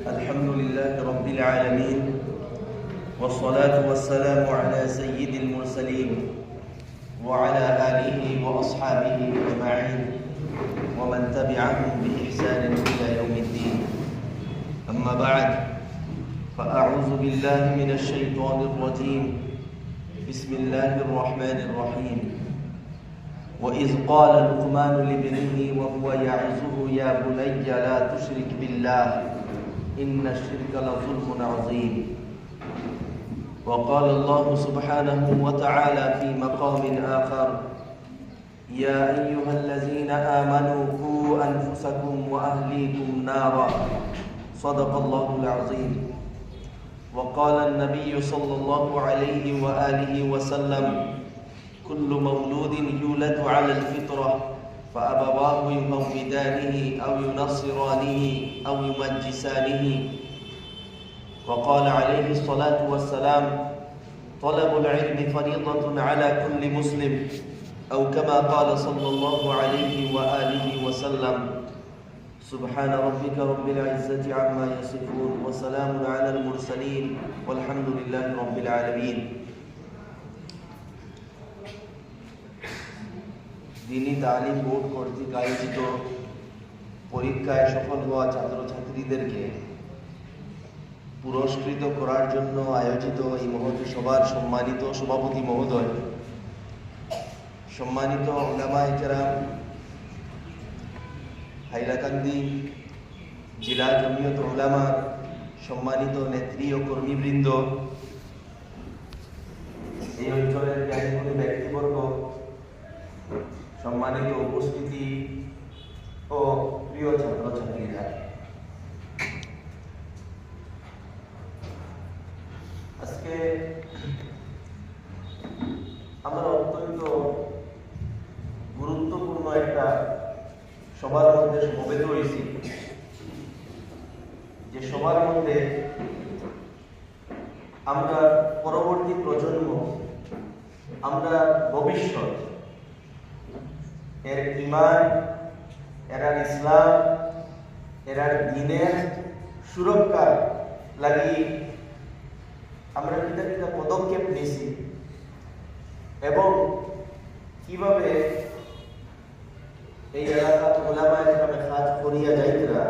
الحمد لله رب العالمين والصلاة والسلام على سيد المرسلين وعلى آله وأصحابه أجمعين ومن تبعهم بإحسان إلى يوم الدين. أما بعد، فأعوذ بالله من الشيطان الرجيم. بسم الله الرحمن الرحيم. وإذ قال لقمان لابنه وهو يعظه يا بني لا تشرك بالله إن الشرك لظلم عظيم. وقال الله سبحانه وتعالى في مقام آخر: يا أيها الذين آمنوا قوا أنفسكم وأهليكم نارا. صدق الله العظيم. وقال النبي صلى الله عليه وآله وسلم: كل مولود يولد على الفطرة فأبواه يهودانه أو ينصرانه أو يمجسانه. وقال عليه الصلاة والسلام: طلب العلم فريضة على كل مسلم، أو كما قال صلى الله عليه وآله وسلم. سبحان ربك رب العزة عما يصفون وسلام على المرسلين والحمد لله رب العالمين. দিনী তালিম বোর্ড কর্তৃক আয়োজিত পরীক্ষায় সফল হওয়া ছাত্রছাত্রীদেরকে পুরস্কৃত করার জন্য আয়োজিত এই মহতী সভার সম্মানিত সভাপতি মহোদয়, সম্মানিত উলামায়ে কেরাম, হাইলাকান্দি জেলা জমিয়ত উলামা, সম্মানিত নেত্রী ও কর্মীবৃন্দ, এই অঞ্চলের জ্ঞানীগুণী ব্যক্তিবর্গ, সম্মানিত উপস্থিতি ও প্রিয় ছাত্রছাত্রীরা, আজকে আমরা অত্যন্ত গুরুত্বপূর্ণ একটা সবার মধ্যে সমবেত হয়েছি, যে সবার মধ্যে আমরা পরবর্তী প্রজন্ম, আমরা ভবিষ্যৎ, এর ইমান, এরার ইসলাম, এরার দ্বীনের সুরক্ষা লাগি আমরা কিতা কিতা পদক্ষেপ নিয়েছি এবং কিভাবে এই এলাকা ওলামায়ে কেরামে কাজ করিয়া যাইতরা